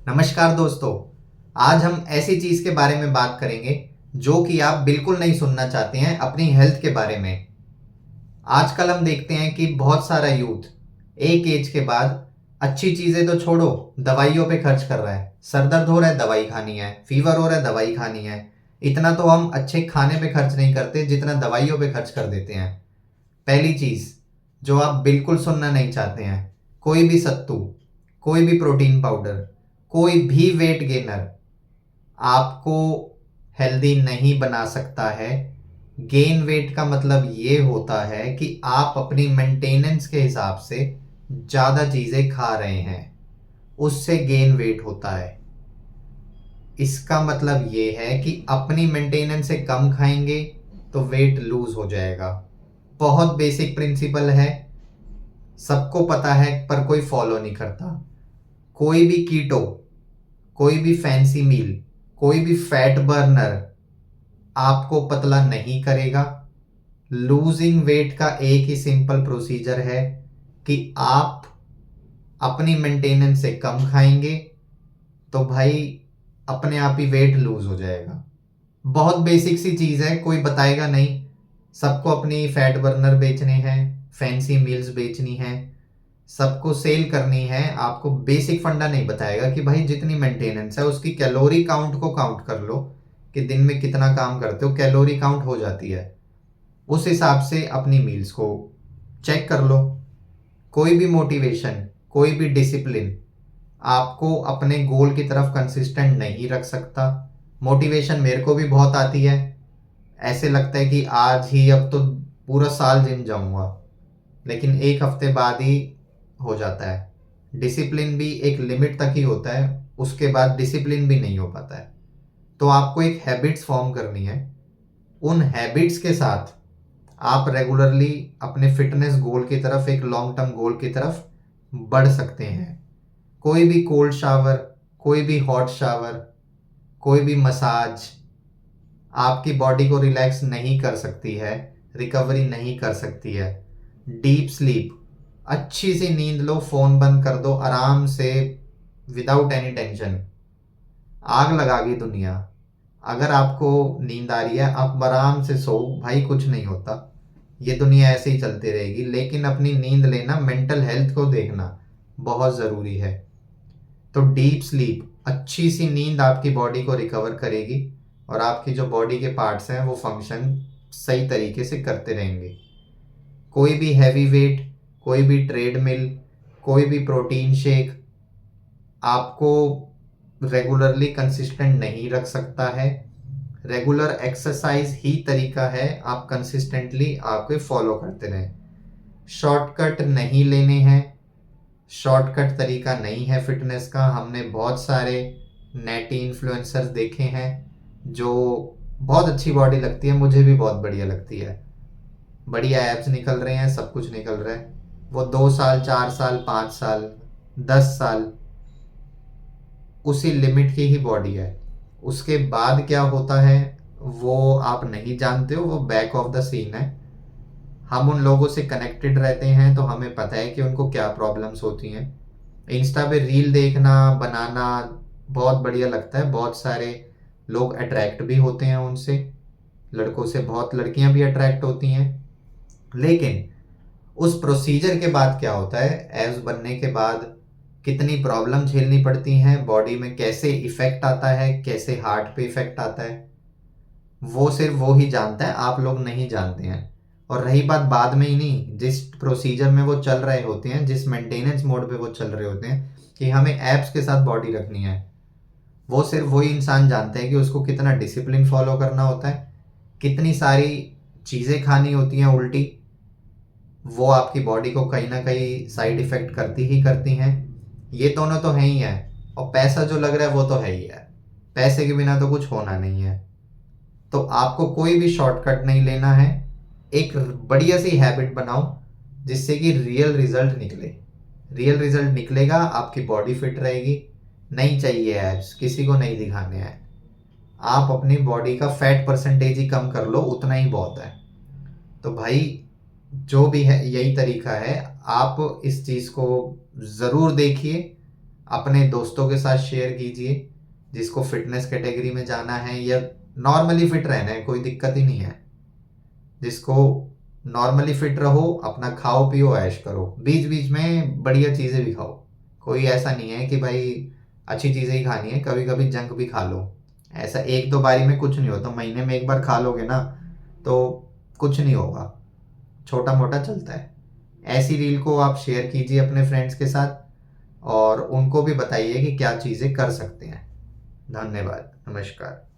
नमस्कार दोस्तों। आज हम ऐसी चीज के बारे में बात करेंगे जो कि आप बिल्कुल नहीं सुनना चाहते हैं, अपनी हेल्थ के बारे में। आजकल हम देखते हैं कि बहुत सारा यूथ एक एज के बाद अच्छी चीजें तो छोड़ो, दवाइयों पे खर्च कर रहा है। सर दर्द हो रहा है, दवाई खानी है। फीवर हो रहा है, दवाई खानी है। इतना तो हम अच्छे खाने पे खर्च नहीं करते जितना दवाइयों पे खर्च कर देते हैं। पहली चीज जो आप बिल्कुल सुनना नहीं चाहते हैं, कोई भी सत्तू, कोई भी प्रोटीन पाउडर, कोई भी वेट गेनर आपको हेल्दी नहीं बना सकता है। गेन वेट का मतलब ये होता है कि आप अपनी मेंटेनेंस के हिसाब से ज़्यादा चीज़ें खा रहे हैं, उससे गेन वेट होता है। इसका मतलब ये है कि अपनी मेंटेनेंस से कम खाएंगे तो वेट लूज हो जाएगा। बहुत बेसिक प्रिंसिपल है, सबको पता है पर कोई फॉलो नहीं करता। कोई भी कीटो, कोई भी फैंसी मील, कोई भी फैट बर्नर आपको पतला नहीं करेगा। लूजिंग वेट का एक ही सिंपल प्रोसीजर है कि आप अपनी मेंटेनेंस से कम खाएंगे तो भाई अपने आप ही वेट लूज हो जाएगा। बहुत बेसिक सी चीज़ है, कोई बताएगा नहीं। सबको अपनी फैट बर्नर बेचने हैं, फैंसी मील्स बेचनी है, सबको सेल करनी है। आपको बेसिक फंडा नहीं बताएगा कि भाई जितनी मेंटेनेंस है उसकी कैलोरी काउंट को काउंट कर लो कि दिन में कितना काम करते हो, कैलोरी काउंट हो जाती है। उस हिसाब से अपनी मील्स को चेक कर लो। कोई भी मोटिवेशन, कोई भी डिसिप्लिन आपको अपने गोल की तरफ कंसिस्टेंट नहीं रख सकता। मोटिवेशन मेरे को भी बहुत आती है, ऐसे लगता है कि आज ही अब तो पूरा साल जिम जाऊंगा, लेकिन एक हफ्ते बाद ही हो जाता है। डिसिप्लिन भी एक लिमिट तक ही होता है, उसके बाद डिसिप्लिन भी नहीं हो पाता है। तो आपको एक हैबिट्स फॉर्म करनी है। उन हैबिट्स के साथ आप रेगुलरली अपने फिटनेस गोल की तरफ, एक लॉन्ग टर्म गोल की तरफ बढ़ सकते हैं। कोई भी कोल्ड शावर, कोई भी हॉट शावर, कोई भी मसाज आपकी बॉडी को रिलैक्स नहीं कर सकती है, रिकवरी नहीं कर सकती है। डीप स्लीप, अच्छी सी नींद लो, फोन बंद कर दो आराम से, विदाउट एनी टेंशन। आग लगागी दुनिया, अगर आपको नींद आ रही है आप आराम से सो, भाई कुछ नहीं होता। ये दुनिया ऐसे ही चलती रहेगी, लेकिन अपनी नींद लेना, मेंटल हेल्थ को देखना बहुत ज़रूरी है। तो डीप स्लीप, अच्छी सी नींद आपकी बॉडी को रिकवर करेगी और आपकी जो बॉडी के पार्ट्स हैं वो फंक्शन सही तरीके से करते रहेंगे। कोई भी हैवी वेट, कोई भी ट्रेडमिल, कोई भी प्रोटीन शेक आपको रेगुलरली कंसिस्टेंट नहीं रख सकता है। रेगुलर एक्सरसाइज ही तरीका है, आप कंसिस्टेंटली आपके फॉलो करते रहें। शॉर्टकट नहीं लेने हैं, शॉर्टकट तरीका नहीं है फिटनेस का। हमने बहुत सारे नेटी इन्फ्लुएंसर्स देखे हैं जो बहुत अच्छी बॉडी लगती है, मुझे भी बहुत बढ़िया लगती है, बढ़िया एब्स निकल रहे हैं, सब कुछ निकल रहा है। वो 2 साल, 4 साल, 5 साल, 10 साल उसी लिमिट की ही बॉडी है। उसके बाद क्या होता है वो आप नहीं जानते हो, वो बैक ऑफ द सीन है। हम उन लोगों से कनेक्टेड रहते हैं तो हमें पता है कि उनको क्या प्रॉब्लम्स होती हैं। इंस्टा पे रील देखना, बनाना बहुत बढ़िया लगता है, बहुत सारे लोग अट्रैक्ट भी होते हैं उनसे, लड़कों से बहुत लड़कियां भी अट्रैक्ट होती हैं। लेकिन उस प्रोसीजर के बाद क्या होता है, एब्स बनने के बाद कितनी प्रॉब्लम झेलनी पड़ती हैं, बॉडी में कैसे इफेक्ट आता है, कैसे हार्ट पे इफेक्ट आता है, वो सिर्फ वो ही जानता है, आप लोग नहीं जानते हैं। और रही बात बाद में ही नहीं, जिस प्रोसीजर में वो चल रहे होते हैं, जिस मेंटेनेंस मोड पे वो चल रहे होते हैं कि हमें एब्स के साथ बॉडी रखनी है, वो सिर्फ वही इंसान जानते हैं कि उसको कितना डिसिप्लिन फॉलो करना होता है, कितनी सारी चीज़ें खानी होती हैं उल्टी, वो आपकी बॉडी को कहीं ना कहीं साइड इफेक्ट करती ही करती हैं। ये दोनों तो है ही है, और पैसा जो लग रहा है वो तो है ही है। पैसे के बिना तो कुछ होना नहीं है। तो आपको कोई भी शॉर्टकट नहीं लेना है, एक बढ़िया सी हैबिट बनाओ जिससे कि रियल रिजल्ट निकले। रियल रिजल्ट निकलेगा, आपकी बॉडी फिट रहेगी। नहीं चाहिए एब्स, किसी को नहीं दिखाने हैं। आप अपनी बॉडी का फैट परसेंटेज ही कम कर लो, उतना ही बहुत है। तो भाई जो भी है यही तरीका है, आप इस चीज़ को ज़रूर देखिए अपने दोस्तों के साथ शेयर कीजिए, जिसको फिटनेस कैटेगरी में जाना है या नॉर्मली फिट रहना है, कोई दिक्कत ही नहीं है। जिसको नॉर्मली फिट रहो, अपना खाओ पियो ऐश करो, बीच बीच में बढ़िया चीज़ें भी खाओ। कोई ऐसा नहीं है कि भाई अच्छी चीज़ें ही खानी है, कभी कभी जंक भी खा लो। ऐसा एक दो बारी में कुछ नहीं होता, महीने में एक बार खा लोगे ना तो कुछ नहीं होगा, छोटा मोटा चलता है। ऐसी रील को आप शेयर कीजिए अपने फ्रेंड्स के साथ और उनको भी बताइए कि क्या चीज़ें कर सकते हैं। धन्यवाद, नमस्कार।